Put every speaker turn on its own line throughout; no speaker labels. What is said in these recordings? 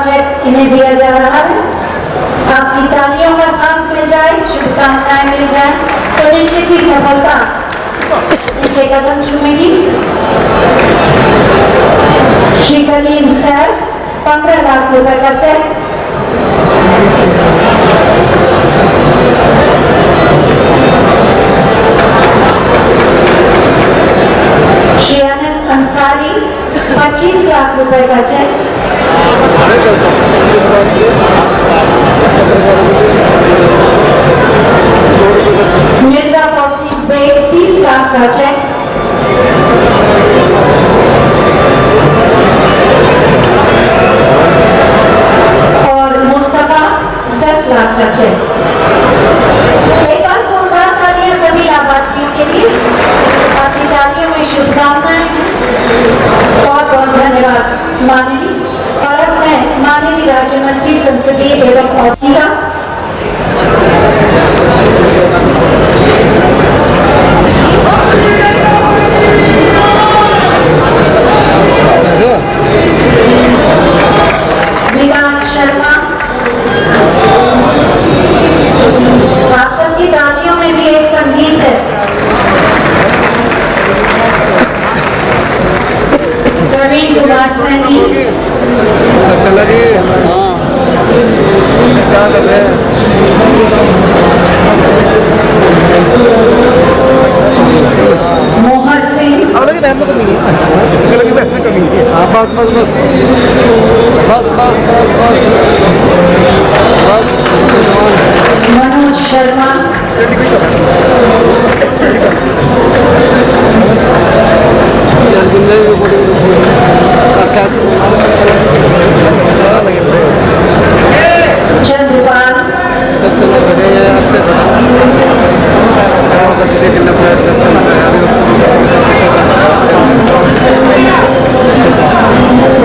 Check इन्हें दिया जा रहा है। आपकी तालियों का साथ मिल जाए, शुभकामनाएं मिल जाए तो निश्चित ही सफलता उनके कदम चूमेगी। श्री कलीम सर 15 लाख रुपए का चेक। श्री अनस अंसारी 25 लाख रुपए का चेक। मिर्जा फौसी बेग 30 लाख का चेक। और मुस्तफा 10 लाख का चेक। एक बार जोरदार तालियां सभी लाभार्थियों के लिए। आपकी तालियों में शुभकामनाएं। बहुत बहुत धन्यवाद माननीय। और अब मैं माननीय राज्य मंत्री संसदीय एवं औद्योगिक विकास शर्मा, आप सबकी तालियों में भी एक संगीत है। प्रवीण कुमार सैनी, मोहर सिंह, मनोज शर्मा, चंद्रपाल,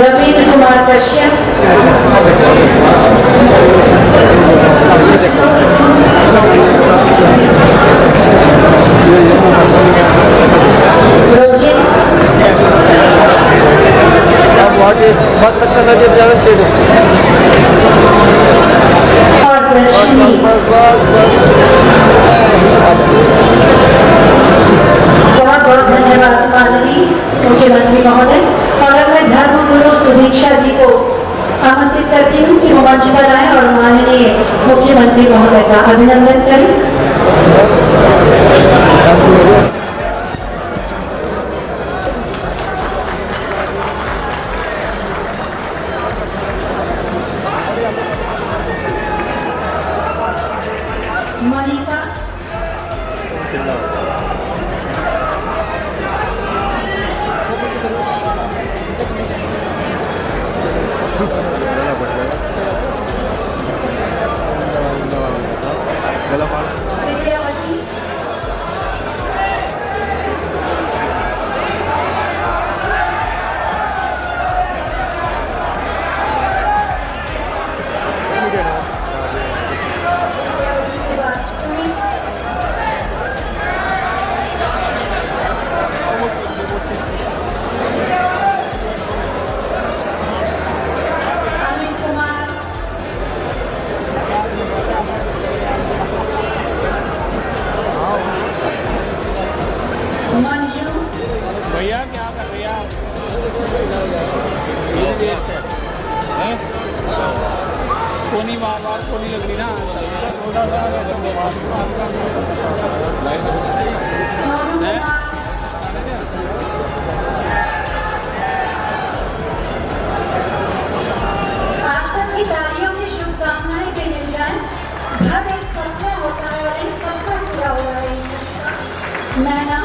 रवींद्र कुमार कश्यप, और दर्शनी। बहुत बहुत धन्यवाद माननीय मुख्यमंत्री महोदय। और अब मैं धर्म गुरु सुदीक्षा जी को आमंत्रित करती हूँ कि वो मंच पर आए और माननीय मुख्यमंत्री महोदय का अभिनंदन करें। मनिका, विद्यावती,
भैया क्या कर भैया कोनी बार बार कोनी लग रही ना
आप सबकी तालियों की शुभकामनाएं भी मिल जाए। घर एक सपना होता है और एक सपना पूरा हो रहा है। मैं ना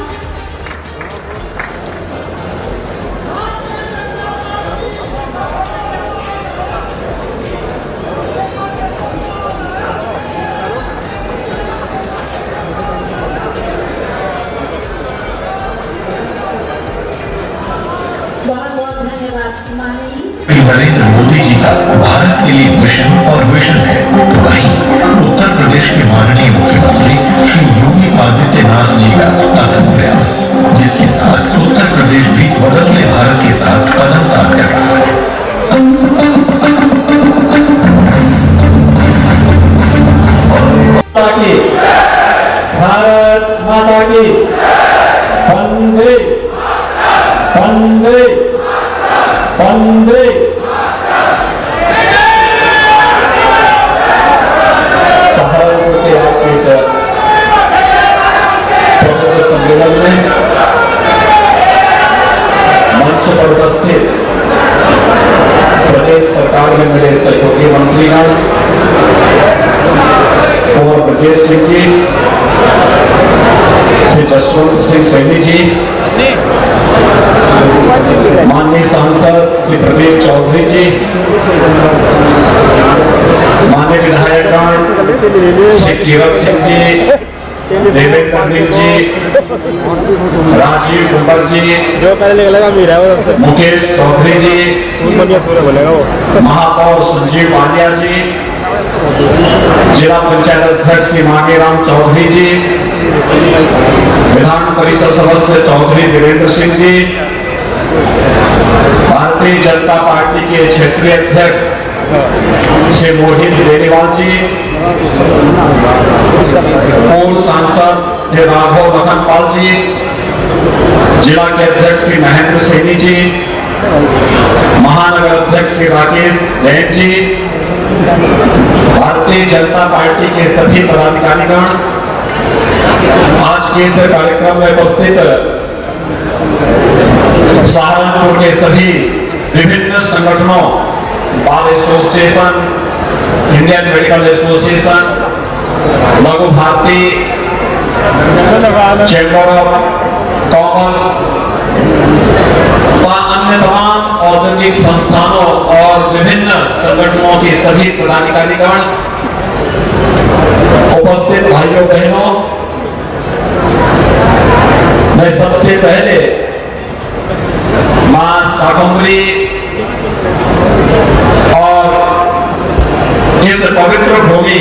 नरेंद्र मोदी जी का भारत के लिए मिशन और विजन है, तो वहीं उत्तर प्रदेश के माननीय मुख्यमंत्री श्री योगी आदित्यनाथ जी का अथक प्रयास, जिसके साथ उत्तर प्रदेश भी बदलते भारत के साथ कदम ताल कर रहा है।
वंदे सहारनपुर के आज के इस पवित्र सम्मेलन में मंच पर उपस्थित प्रदेश सरकार में मिले सहयोगी मंत्रीगण कुंवर ब्रजेश सिंह जी, श्री जसवंत सिंह सैनी जी, माननीय सांसद श्री प्रदीप चौधरी जी, माननीय विधायकगण श्री किरण सिंह जी, देवेंद्र सिंह जी, राजीव कुमार जी,
जो पहले लगा मेरा वो सबसे
मुकेश चौधरी जी,
बोलेगा वो
महापौर संजीव पांड्या जी, जिला पंचायत अध्यक्ष श्री मांगेराम चौधरी जी, विधान परिषद सदस्य चौधरी देवेंद्र सिंह जी, भारतीय जनता पार्टी के क्षेत्रीय अध्यक्ष श्री मोहित बेनीवाल जी, पूर्व सांसद श्री राघव मखनपाल जी, जिला के अध्यक्ष श्री महेंद्र सैनी जी, महानगर अध्यक्ष श्री राकेश जैन जी, भारतीय जनता पार्टी के सभी पदाधिकारीगण, आज के इस कार्यक्रम में उपस्थित सहारनपुर के सभी विभिन्न संगठनों, bar association, Indian medical association, लघु भारती, चैम्बर ऑफ कॉमर्स, अन्य तमाम औद्योगिक संस्थानों और विभिन्न संगठनों के सभी पदाधिकारीगण, उपस्थित भाइयों बहनों, मैं सबसे पहले मां शाकंभरी और इस पवित्र भूमि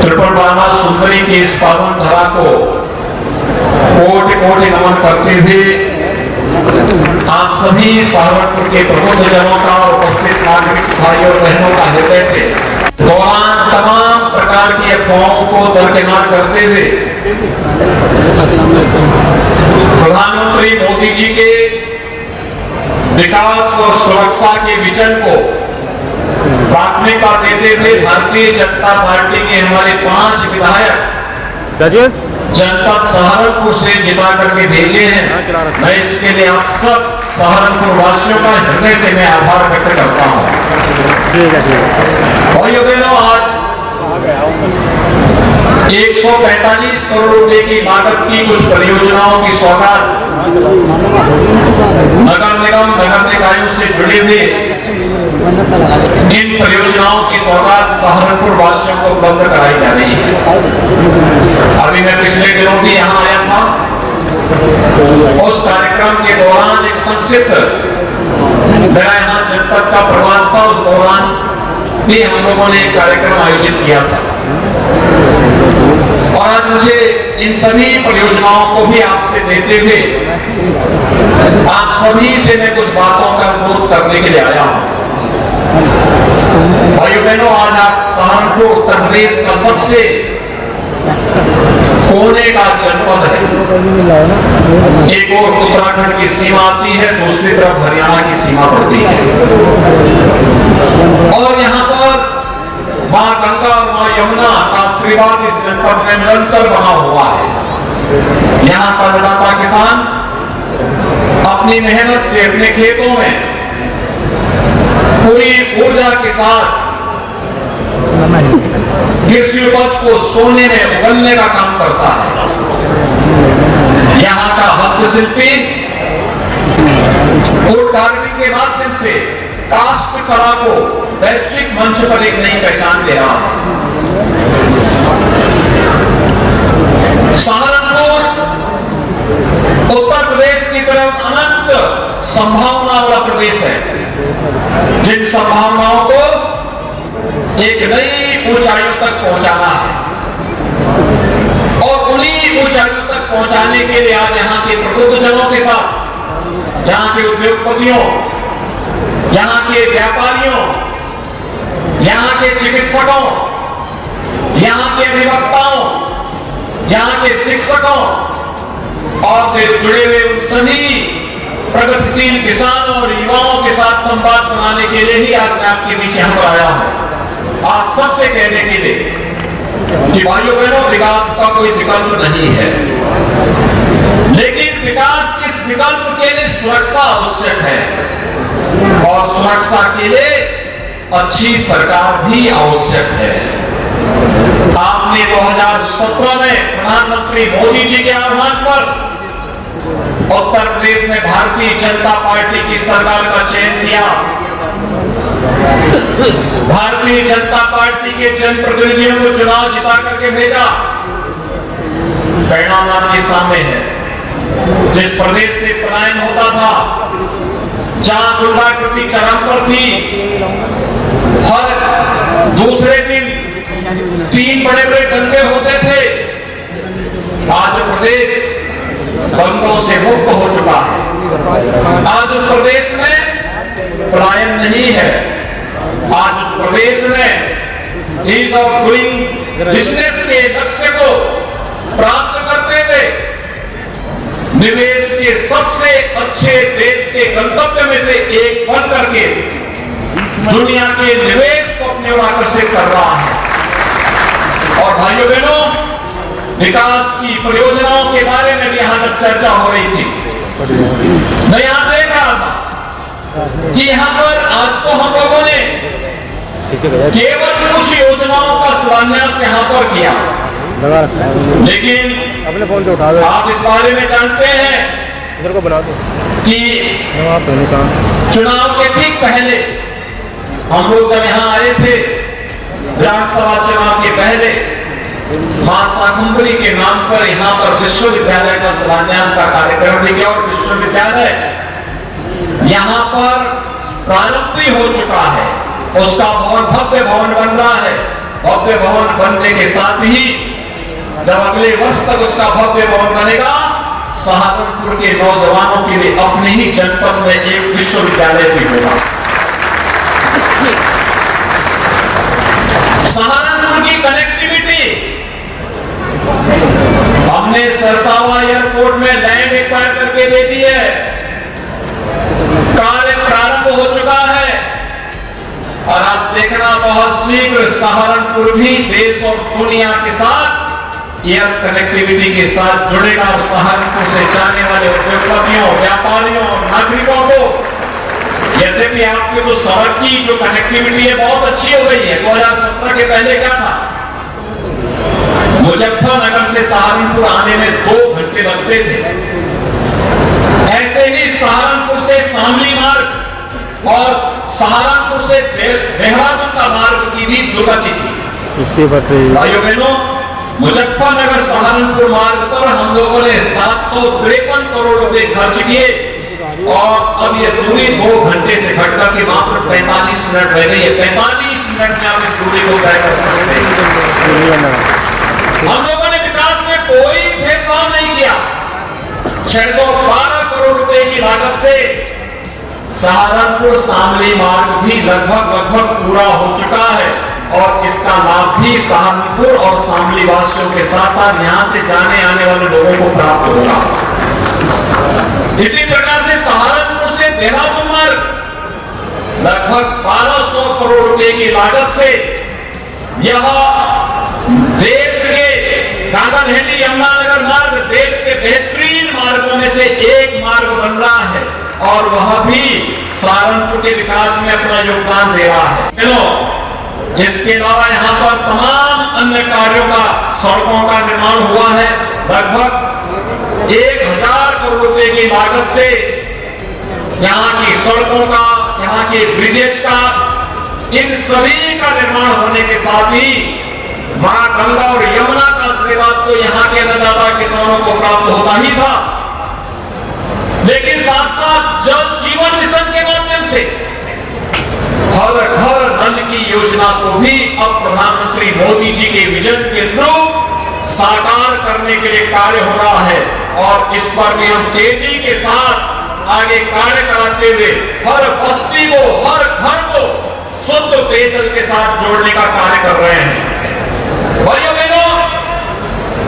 त्रिपुरा सुंदरी की इस पावन धरा को कोटि कोटि नमन करते हुए आप सभी सहारनपुर के प्रबुद्ध जनों का और उपस्थित नागरिक भाइयों और बहनों का हृदय से दौरान तमाम प्रकार की अफवाहों को दरकिनार करते हुए प्रधानमंत्री मोदी जी के विकास और सुरक्षा के विजन को प्राथमिकता देते हुए भारतीय जनता पार्टी के हमारे 5 विधायक जनपद सहारनपुर से जिता करके भेजे हैं। मैं इसके लिए आप सब सहारनपुर वासियों का हृदय से मैं आभार व्यक्त करता हूं। भाइयों बहनों, आज 145 करोड़ रुपए की लागत की कुछ परियोजनाओं की सौगात नगर निगम, नगर निकायों से जुड़े हुए इन परियोजनाओं की सौगात सहारनपुर वासियों को उपलब्ध कराई जा रही है। अभी मैं पिछले दिनों भी यहाँ आया था। उस कार्यक्रम के दौरान एक संक्षिप्त मेरा यहाँ जनपद का प्रवास था। उस दौरान भी हम लोगों ने एक कार्यक्रम आयोजित किया था और आज मुझे इन सभी परियोजनाओं को भी आपसे देते हुए आप सभी से मैं कुछ बातों का अनुरोध करने के लिए आया हूं। भाइयों बहनों, आज आप सहारनपुर उत्तर प्रदेश का सबसे कोने का जनपद है। एक और उत्तराखंड की सीमा आती है, दूसरी तरफ हरियाणा की सीमा पड़ती है और यहाँ पर मां गंगा और मां यमुना का आशीर्वाद इस जनपद में निरंतर बना हुआ है। यहाँ का अन्नदाता किसान अपनी मेहनत से अपने खेतों में पूरी ऊर्जा के साथ कृषि उपज को सोने में उगलने का काम करता है। यहाँ का हस्तशिल्पी वुड कार्विंग के माध्यम से काष्ठ कला को वैश्विक मंच पर एक नई पहचान दे रहा है। सहारनपुर उत्तर प्रदेश की तरफ अनंत संभावनाओं वाला प्रदेश है, जिन संभावनाओं को एक नई ऊंचाइयों तक पहुंचाना है और उन्हीं ऊंचाइयों तक पहुंचाने के लिए आज यहाँ के प्रबुद्धजनों के साथ, यहाँ के उद्योगपतियों, यहाँ के व्यापारियों, यहाँ के चिकित्सकों, यहाँ के अधिवक्ताओं, यहाँ के शिक्षकों और से जुड़े हुए उन सभी प्रगतिशील किसानों और युवाओं के साथ संवाद बनाने के लिए ही आज मैं आपके बीच यहाँ पर आया हूं, आप सबसे कहने के लिए कि भाइयों बहनों, विकास का कोई विकल्प नहीं है, लेकिन विकास के इस विकल्प के लिए सुरक्षा आवश्यक है और सुरक्षा के लिए अच्छी सरकार भी आवश्यक है। आपने 2017 में प्रधानमंत्री मोदी जी के आह्वान पर उत्तर प्रदेश में भारतीय जनता पार्टी की सरकार का चयन किया। भारतीय जनता पार्टी के जनप्रतिनिधियों को चुनाव जिता करके भेजा। परिणाम आपके सामने है। जिस प्रदेश से पलायन होता था, जहां गुंडागर्दी चरम पर थी, हर दूसरे दिन 3 बड़े-बड़े दंगे होते थे, आज प्रदेश दंगों से मुक्त हो चुका है। आज उस प्रदेश में पलायन नहीं है। आज उस प्रदेश में ईज ऑफ डूइंग बिजनेस के लक्ष्य को प्राप्त करते हुए निवेश के सबसे अच्छे देश के गंतव्य में से एक बन करके दुनिया के निवेश को अपने ओर आकर्षित कर रहा है। और भाइयों बहनों, विकास की परियोजनाओं के बारे में भी यहां तक चर्चा हो रही थी। मैं यहां देख रहा था कि यहां पर आज तो हम लोगों ने केवल कुछ योजनाओं का शिलान्यास यहां पर किया, लेकिन
अपने फोन से उठा दो।
आप इस बारे में जानते हैं
इधर को बना दो
कि चुनाव के ठीक पहले हम लोग जब यहाँ आए थे, विधानसभा चुनाव के पहले मां शाकुंभरी के नाम पर यहाँ पर विश्वविद्यालय का शिलान्यास का कार्यक्रम भी किया और विश्वविद्यालय यहाँ पर प्रारंभ भी हो चुका है। उसका भवन भव्य भवन बन रहा है। भव्य भवन बनने के साथ ही जब अगले वर्ष तक उसका भव्य भवन बनेगा, सहारनपुर के नौजवानों के लिए अपने ही जनपद में एक विश्वविद्यालय भी होगा। सहारनपुर की कनेक्टिविटी हमने सरसावा एयरपोर्ट में लैंड एक्वायर करके दे दी है। कार्य प्रारंभ हो चुका है और आप देखना बहुत शीघ्र सहारनपुर भी देश और दुनिया के साथ एयर कनेक्टिविटी के साथ जुड़ेगा और सहारनपुर से जाने वाले उद्योगपतियों, व्यापारियों और नागरिकों को, यद्यपि आपकी तो सड़क की जो कनेक्टिविटी है बहुत अच्छी हो गई है। 2017 के पहले क्या था, मुजफ्फरनगर से सहारनपुर आने में 2 घंटे लगते थे। ऐसे ही सहारनपुर से शामली मार्ग और सहारनपुर से देहरादून का मार्ग की भी दुर्गति थी। भाइयों बहनों, मुजफ्फरनगर सहारनपुर मार्ग पर हम लोगों ने 753 करोड़ रुपए खर्च किए और अब ये दूरी 2 घंटे से घटकर के मात्र 45 मिनट रह गई है। 45 मिनट में आप इस दूरी को तय कर सकते हैं। हम लोगों ने विकास में कोई भेदभाव नहीं किया। 612 करोड़ रुपए की लागत से सहारनपुर शामली मार्ग भी लगभग पूरा हो चुका है और इसका लाभ भी सहारनपुर और शामली वासियों के साथ साथ यहां से जाने आने वाले लोगों को प्राप्त होगा। इसी प्रकार से सहारनपुर से देहरादून मार्ग लगभग 1200 करोड़ रुपए की लागत से यह देश के कांगनहेली यमुनानगर मार्ग देश के बेहतरीन मार्गों में से एक मार्ग बन रहा है और वह भी सहारनपुर के विकास में अपना योगदान दे रहा है। इसके अलावा यहाँ पर तमाम अन्य कार्यों का, सड़कों का निर्माण हुआ है। लगभग 1000 करोड़ रुपए की लागत से यहाँ की सड़कों का, यहाँ के ब्रिजेज का, इन सभी का निर्माण होने के साथ ही मां गंगा और यमुना का आशीर्वाद तो यहाँ के अन्नदाता किसानों को प्राप्त होता ही था, लेकिन साथ साथ जल जीवन मिशन के माध्यम से हर घर नल की योजना को भी अब प्रधानमंत्री मोदी जी के विजन के अनुरूप साकार करने के लिए कार्य हो रहा है और इस पर भी हम तेजी के साथ आगे कार्य कराते हुए हर बस्ती को, हर घर को शुद्ध पेयजल के साथ जोड़ने का कार्य कर रहे हैं। भाइयों बहनों,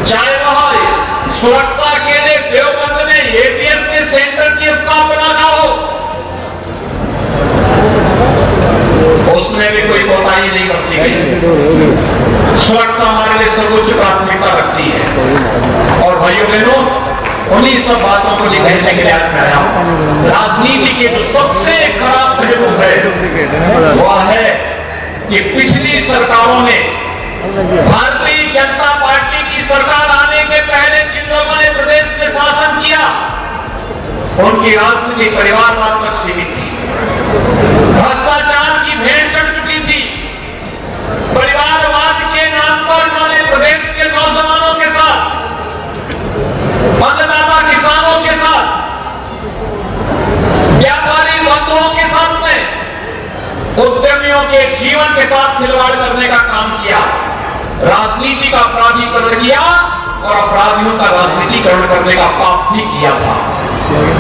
चाहे वह सुरक्षा के लिए देवबंद में एटीएस के सेंटर की स्थापना ये कहने के लिए आज मैं आया हूं। राजनीति के जो सबसे खराब पहलू है वह है कि पिछली सरकारों ने, भारतीय जनता पार्टी की सरकार आने के पहले जिन लोगों ने प्रदेश में शासन किया, उनकी राजनीति परिवारवाद तक सीमित थी। भ्रष्टाचार की भेंट चढ़ चुकी थी। परिवारवाद के नाम पर उन्होंने प्रदेश के नौजवानों के साथ, अन्नदाता किसानों के साथ, व्यापारी बंधुओं के साथ में, उद्यमियों के जीवन के साथ खिलवाड़ करने का काम किया। राजनीति का अपराधीकरण किया और अपराधियों का राजनीतिकरण करने का पाप भी किया था।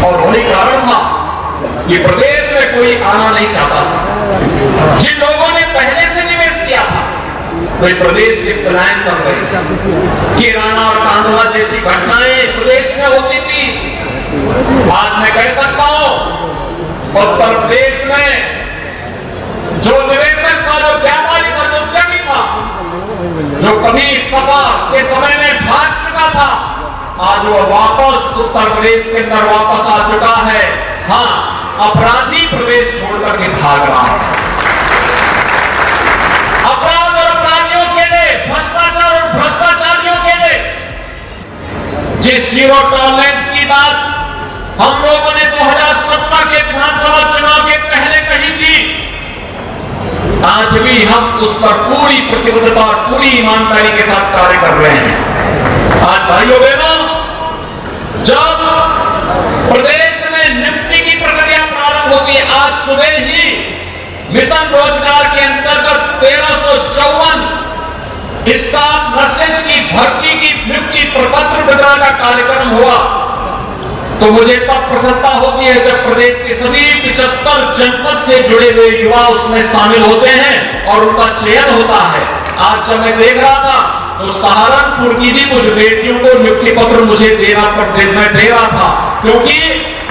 और वही कारण था कि प्रदेश में कोई आना नहीं चाहता था। जिन लोगों ने पहले से निवेश किया था वे प्रदेश से पलायन कर रहे थे। किराना और कांधला जैसी घटनाएं प्रदेश में होती थी। आज मैं कह सकता हूं उत्तर प्रदेश में जो निवेशक था, जो व्यापारी था, जो उद्यमी था, जो कभी सपा के समय में भाग चुका था, आज वो वापस उत्तर प्रदेश के अंदर वापस आ चुका है। हाँ, अपराधी प्रदेश छोड़कर के भाग रहा है। अपराध और अपराधियों के लिए, भ्रष्टाचार और भ्रष्टाचारियों के लिए जिस जीरो टॉलरेंस की बात हम लोगों ने 2017 के विधानसभा चुनाव के पहले कही थी, आज भी हम उस पर पूरी प्रतिबद्धता और पूरी ईमानदारी के साथ कार्य कर रहे हैं। आज भाइयों बहनों, जब प्रदेश में नियुक्ति की प्रक्रिया प्रारंभ होती है, आज सुबह ही मिशन रोजगार के अंतर्गत 1354 स्टाफ नर्सेज की भर्ती की नियुक्ति प्रपत्र वितरण का कार्यक्रम हुआ, तो मुझे तब प्रसन्नता होती है जब प्रदेश के सभी 75 जनपद से जुड़े हुए युवा उसमें शामिल होते हैं और उनका चयन होता है। आज जब मैं देख रहा था तो सहारनपुर की भी कुछ बेटियों को नियुक्ति पत्र मुझे मैं दे रहा था, क्योंकि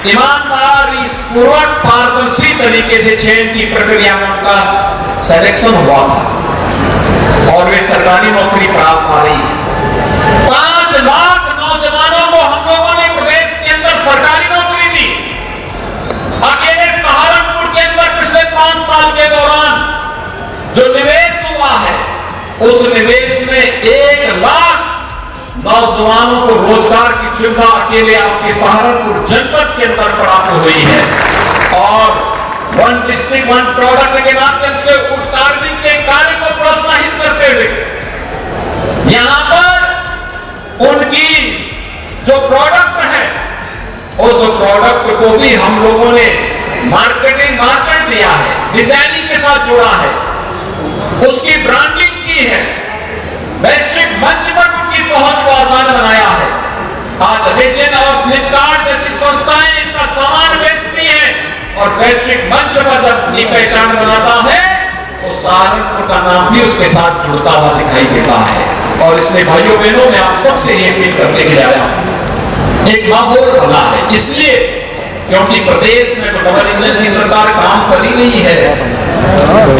ईमानदारी पूर्वक पारदर्शी तरीके से चयन की प्रक्रिया में उनका सिलेक्शन हुआ था और वे सरकारी नौकरी प्राप्त पा रही है। 5 लाख नौजवानों को हम लोगों ने प्रदेश के अंदर सरकारी नौकरी दी। अकेले सहारनपुर के अंदर पिछले 5 साल के दौरान जो निवेश हुआ है, उस निवेश में 1 लाख नौजवानों को रोजगार की सुविधा अकेले आपके सहारनपुर जनपद के अंदर प्राप्त हुई है। और वन डिस्ट्रिक्ट वन प्रोडक्ट के माध्यम से उत्पादन के कार्य को प्रोत्साहित करते हुए यहां पर उनकी जो प्रोडक्ट है, उस प्रोडक्ट को भी हम लोगों ने मार्केट दिया है, डिजाइनिंग के साथ जोड़ा है, उसकी ब्रांडिंग की है, वैश्विक मंच पर उनकी पहुंच को आसान बनाया है। आज अमेजन और फ्लिपकार्ट जैसी संस्थाएं इनका सामान बेचती हैं और वैश्विक मंच पर जब अपनी पहचान बनाता है तो सहारनपुर का नाम भी उसके साथ जुड़ता हुआ दिखाई देता है। और इसलिए भाइयों बहनों, मैं आप सबसे ये अपील करने के लिए आया हूं, एक माहौल बना है, इसलिए क्योंकि प्रदेश में तो डबल इंजन की सरकार काम कर ही नहीं है,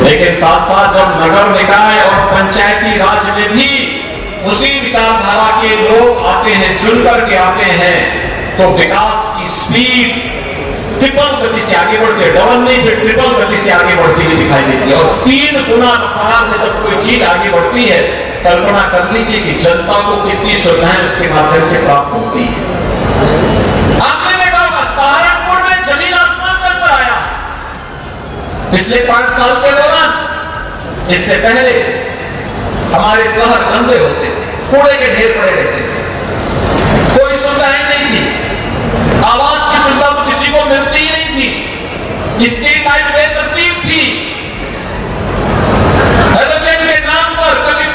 लेकिन साथ साथ जब नगर निकाय और पंचायती राज में भी उसी विचारधारा के लोग आते हैं, चुन करके आते हैं, तो विकास की स्पीड ट्रिपल गति से आगे बढ़ती है, डबल नहीं फिर ट्रिपल गति से आगे बढ़ती हुई दिखाई देती है। और 3 गुना रफ्तार से जब कोई चीज आगे बढ़ती है, कल्पना कर लीजिए कि जनता को कितनी सुविधाएं उसके माध्यम से प्राप्त होती है। आपने देखा होगा सहारनपुर में जमीन आसमान का अंतर आया पिछले 5 साल के दौरान। इससे पहले हमारे शहर गंदे होते थे, कूड़े के ढेर पड़े रहते थे, कोई सुविधाएं नहीं थी, आवास की सुविधा तो किसी को मिलती ही नहीं थी, स्ट्रीट लाइट बेतरतीब थी, हेलोजन के नाम पर कभी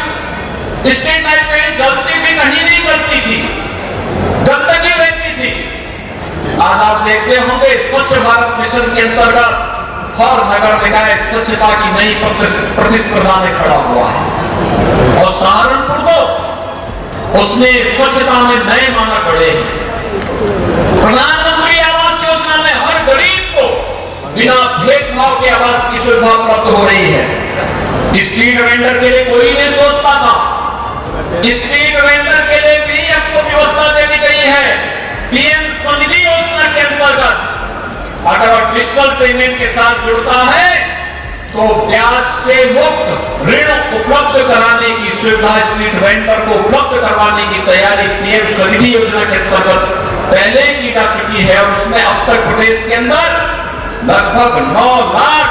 स्ट्रीट लाइट कहीं जलती थी, कहीं नहीं जलती थी, गंदगी रहती थी। आज आप देखते होंगे स्वच्छ भारत मिशन के अंतर्गत हर नगर निकाय स्वच्छता की नई प्रतिस्पर्धा में खड़ा हुआ है और सहारनपुर को उसने स्वच्छता में नए मानक गढ़े हैं। प्रधानमंत्री आवास योजना में हर गरीब को बिना भेदभाव के आवास की सुविधा प्राप्त हो रही है। स्ट्रीट वेंडर के लिए कोई नहीं सोचता था, स्ट्रीट वेंडर के लिए भी आपको व्यवस्था दे दी गई है। पीएम स्वनिधि योजना पेमेंट के साथ जुड़ता है तो ब्याज से मुक्त ऋण उपलब्ध कराने की सुविधा स्ट्रीट वेंडर को उपलब्ध करवाने की तैयारी पीएम स्वनिधि योजना के अंतर्गत पहले की जा चुकी है और उसमें अब तक प्रदेश के अंदर लगभग 9 लाख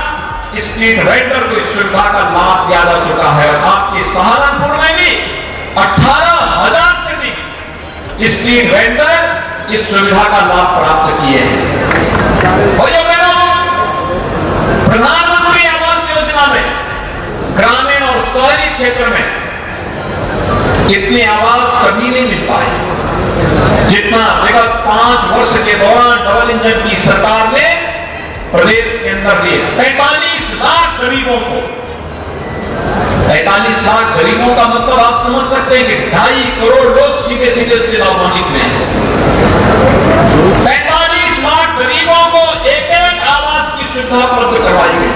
स्ट्रीट वेंडर को इस सुविधा का लाभ दिया जा चुका है। और आपके सहारनपुर में भी 18,000 से अधिक स्ट्रीट वेंडर इस सुविधा का लाभ प्राप्त किए हैं। भाइयों बहनों, प्रधानमंत्री आवास योजना में ग्रामीण और शहरी क्षेत्र में इतने आवास कभी नहीं मिल पाए जितना विगत 5 वर्ष के दौरान डबल इंजन की सरकार ने प्रदेश के अंदर दिए। 45 लाख गरीबों को, 45 लाख गरीबों का मतलब आप समझ सकते हैं कि 2.5 करोड़ लोग सीधे सीधे इससे लाभान्वित हुए हैं। 45 लाख गरीबों को एक आवास की सुविधा उपलब्ध करवाई गई।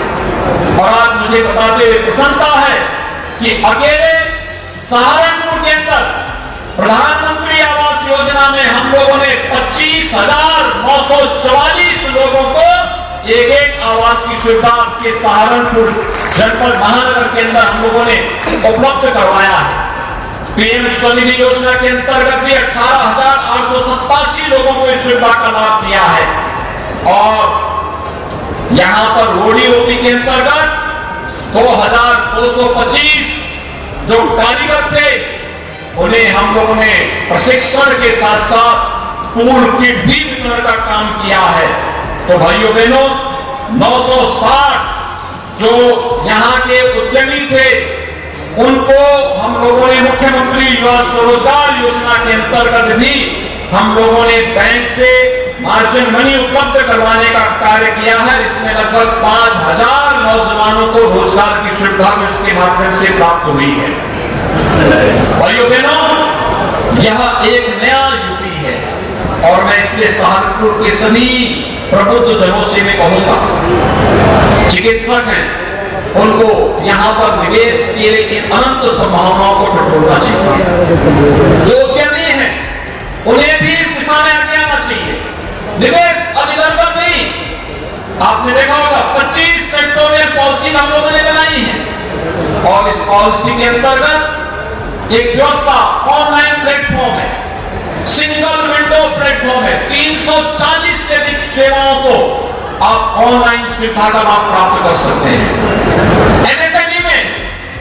और आज मुझे बताते हुए प्रसन्नता है कि अकेले सहारनपुर के अंदर प्रधानमंत्री आवास योजना में हम लोगों ने 25,944 लोगों को एक आवास की सुविधा के सहारनपुर जनपद महानगर के अंदर हम लोगों ने उपलब्ध करवाया है। पीएम स्वनिधि योजना के अंतर्गत भी 18,887 लोगों को इस सुविधा का लाभ दिया है। और यहां पर ओडीओपी के अंतर्गत 2,225 जो कारीगर थे उन्हें हम लोगों ने प्रशिक्षण के साथ साथ पूर्ण किट भी वितरण का काम किया है। तो भाइयों बहनों, 960 जो यहां के उद्यमी थे उनको हम लोगों ने मुख्यमंत्री युवा स्वरोजगार योजना के अंतर्गत भी हम लोगों ने बैंक से मार्जिन मनी उपलब्ध करवाने का कार्य किया है। इसमें लगभग 5,000 नौजवानों को रोजगार की सुविधा भी इसके माध्यम से प्राप्त हुई है। भाइयों बहनों, यह एक नया यूपी है और मैं इसलिए सहारनपुर के सभी प्रबुद्ध जनों से मैं कहूंगा, चिकित्सक हैं उनको यहां पर निवेश के लिए अनंत संभावनाओं को टटोलना चाहिए। जो उद्यमी हैं उन्हें भी इस दिशा में आगे आना चाहिए। निवेश अभिनंदन नहीं, आपने देखा होगा 25 सेक्टरों में पॉलिसी हम लोगों ने बनाई है और इस पॉलिसी के अंतर्गत एक व्यवस्था ऑनलाइन प्लेटफॉर्म है, सिंगल विंडो प्लेटफॉर्म है। 340 से अधिक सेवाओं को आप ऑनलाइन सुविधा का लाभ प्राप्त कर सकते हैं। एमएसएमई में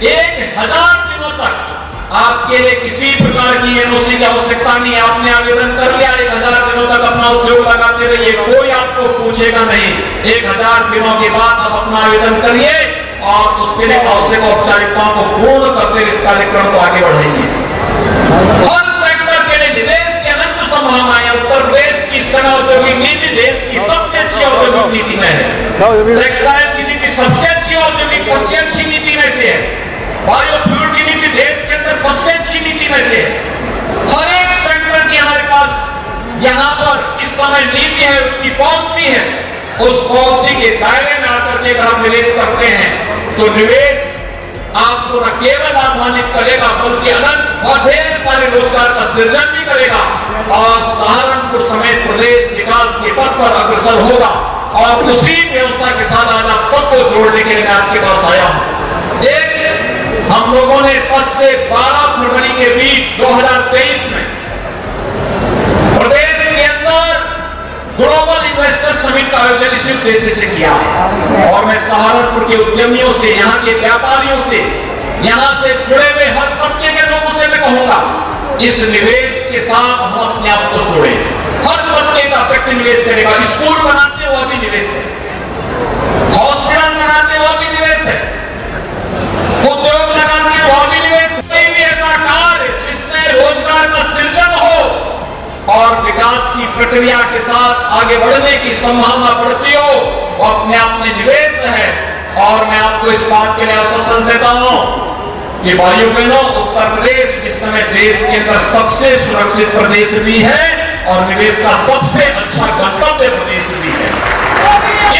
1,000 दिनों तक आपके लिए किसी प्रकार की एनओसी की आवश्यकता नहीं। आपने आवेदन कर लिया, 1,000 दिनों तक अपना उद्योग लगाते रहिए, कोई आपको पूछेगा नहीं। 1,000 दिनों के बाद आप अपना आवेदन करिए और उसके लिए आवश्यक औपचारिकताओं को पूर्ण करते इस कार्यक्रम को आगे बढ़ाएंगे। हर सेक्टर के लिए निवेश की अनंत संभावनाएं। उत्तर प्रदेश की सना औद्योगिक नीति देश की सबसे अच्छी औद्योगिक नीति में है। टेक्सटाइल की नीति सबसे अच्छी औद्योगिक सबसे अच्छी नीति में से है। बायोफ्यूल की नीति देश के अंदर सबसे अच्छी नीति में से है। हर एक सेक्टर की हमारे पास यहाँ पर इस समय नीति है, उसकी पॉलिसी है। उस पॉलिसी के दायरे में आकर के अगर हम निवेश करते हैं तो निवेश आपको न केवल लाभान्वित करेगा बल्कि अनंत और ढेर सारे रोजगार का सृजन भी करेगा और सहारनपुर समेत प्रदेश विकास के पथ पर अग्रसर होगा। और उसी व्यवस्था के साथ आज आप सबको जोड़ने के लिए मैं आपके पास आया हूं। एक, हम लोगों ने 10 से 12 फरवरी के बीच 2023 में प्रदेश के अंदर ग्लोबल इन्वेस्टर समिट का आयोजन इसी उद्देश्य से किया है। और मैं सहारनपुर के उद्यमियों से, यहाँ के व्यापारियों से, यहाँ से जुड़े हुए हर तबके के लोगों से मैं कहूंगा, इस निवेश के साथ हम अपने आप को जोड़े। हर तबके का व्यक्ति निवेश करेगा। स्कूल बनाते हुआ भी निवेश है, हॉस्पिटल बनाते हुआ भी निवेश है, उद्योग लगाते हुआ भी निवेश है। कोई भी ऐसा कार्य जिसमें रोजगार का सृजन हो और विकास की प्रक्रिया के साथ आगे बढ़ने की संभावना बढ़ती हो, वो अपने आप में निवेश है। और मैं आपको इस बात के लिए आश्वासन देता हूं कि भाइयों बहनों, उत्तर प्रदेश इस समय देश के अंदर सबसे सुरक्षित प्रदेश भी है और निवेश का सबसे अच्छा गंतव्य प्रदेश भी है।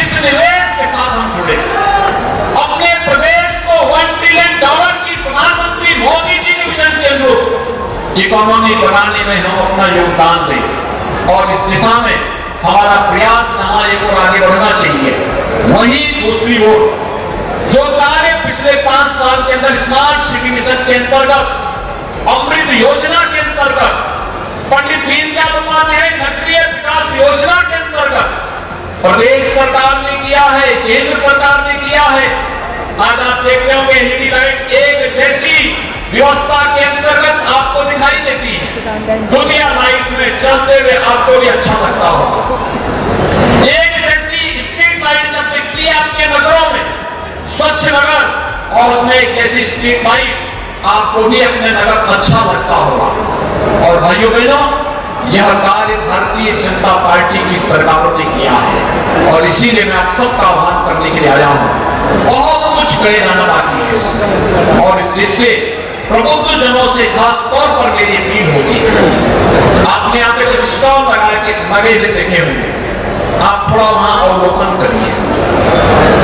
इस निवेश के साथ हम जुड़े, अपने प्रदेश को $1 ट्रिलियन की प्रधानमंत्री मोदी जी के विजन के अनुरूप इकोनॉमी बनाने में हम अपना योगदान दें। और इस दिशा में हमारा प्रयास जहां एक और आगे बढ़ना चाहिए। वहीं दूसरी ओर जो कार्य पिछले 5 साल के अंदर स्मार्ट सिटी मिशन के अंतर्गत, अमृत योजना के अंतर्गत, पंडित दीनदयाल उपाध्याय नगरीय विकास योजना के अंतर्गत प्रदेश सरकार ने किया है, केंद्र सरकार ने किया है। आज आप देख रहे होंगे एलईडी लाइट एक जैसी व्यवस्था के अंतर्गत आपको दिखाई देती है। दुनिया लाइट में चलते हुए आपको भी अच्छा लगता होगा। एक जैसी स्ट्रीट लाइट जब दिखती है आपके नगरों में, स्वच्छ नगर, और उसमें एक जैसी स्ट्रीट लाइट, आपको भी अपने नगर अच्छा लगता होगा। और भाइयों बहनों, यह कार्य भारतीय जनता पार्टी की सरकारों ने किया है और इसीलिए मैं आप सबका आह्वान करने के लिए आया हूं। बहुत कुछ करे जाना बाकी है इसमें, और इस दृष्टि से प्रबुद्ध जनों से खास तौर पर मेरी अपील होगी। आपने यहाँ पे कुछ स्टॉल लगे देखे होंगे, आप थोड़ा वहां अवलोकन करिए,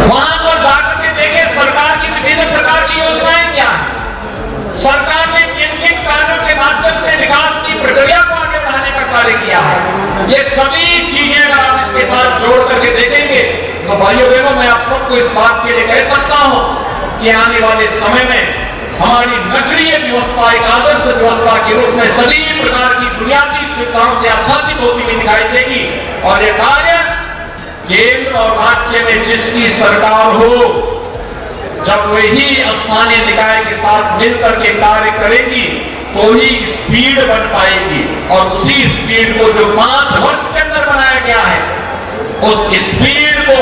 वहां पर जाकर के देखें सरकार की विभिन्न प्रकार की योजनाएं क्या है, सरकार ने किन किन कार्यों के माध्यम से विकास की प्रक्रिया को आगे बढ़ाने का कार्य किया है। ये सभी चीजें अगर आप इसके साथ जोड़ करके देखेंगे तो भाइयों बहनों, मैं आप सबको इस बात के लिए कह सकता हूं कि आने वाले समय में हमारी नगरीय व्यवस्था एक आदर्श व्यवस्था के रूप में सभी प्रकार की बुनियादी सुविधाओं से आच्छादित होती हुई दिखाई देगी। और यह कार्य केंद्र और राज्य में जिसकी सरकार हो, जब वही स्थानीय निकाय के साथ मिलकर के कार्य करेगी तो ही स्पीड बन पाएगी। और उसी स्पीड को जो 5 वर्ष के अंदर बनाया गया है, उस स्पीड को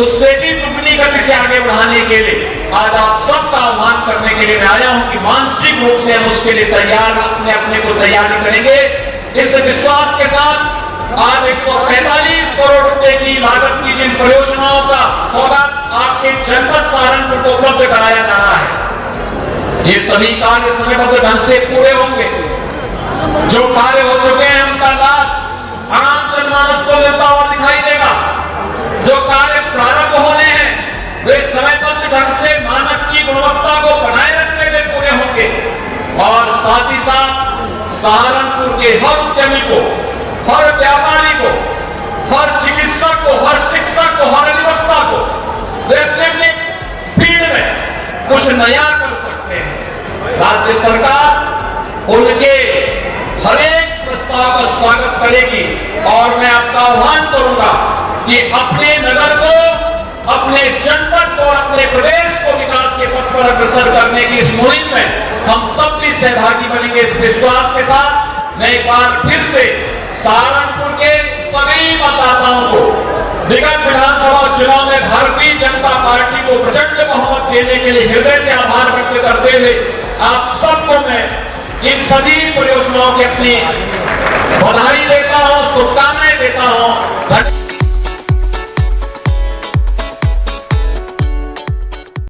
उससे भी दुगनी गति से आगे बढ़ाने के लिए आज आप सबका आह्वान करने के लिए मैं आया हूं कि मानसिक रूप से हम उसके लिए तैयार, अपने को तैयारी करेंगे। इस विश्वास के साथ आज 145 करोड़ रुपए की लागत की जिन परियोजनाओं का सौदा आपके जनपद सहारनपुर को उपलब्ध कराया जा रहा है, ये सभी कार्य समयबद्ध ढंग से पूरे होंगे। जो कार्य हो चुके हैं उनका लाभ आम जनमानस को मिलता हुआ दिखाई देगा। जो कार्य प्रारंभ होने हैं वे समयबद्ध ढंग से मानक की गुणवत्ता को बनाए रखने में पूरे होंगे। और साथ ही साथ सहारनपुर के हर उद्यमी को, हर व्यापारी को, हर चिकित्सक को, हर शिक्षक को, हर अधिवक्ता को वे अपने फील्ड में कुछ नया कर सकते हैं। राज्य सरकार उनके हर एक प्रस्ताव का स्वागत करेगी। और मैं आपका आह्वान करूंगा कि अपने नगर को, अपने जनपद को, अपने प्रदेश को विकास के पथ पर अग्रसर करने की इस मुहिम में हम सब भी सहभागी बनेंगे। इस विश्वास के साथ मैं एक बार फिर से सहारनपुर के सभी मतदाताओं को विगत विधानसभा चुनाव में भारतीय जनता पार्टी को प्रचंड बहुमत देने के लिए हृदय से आभार व्यक्त करते हुए आप सबको मैं इन सभी परियोजनाओं की अपनी बधाई देता हूं, शुभकामनाएं देता हूं।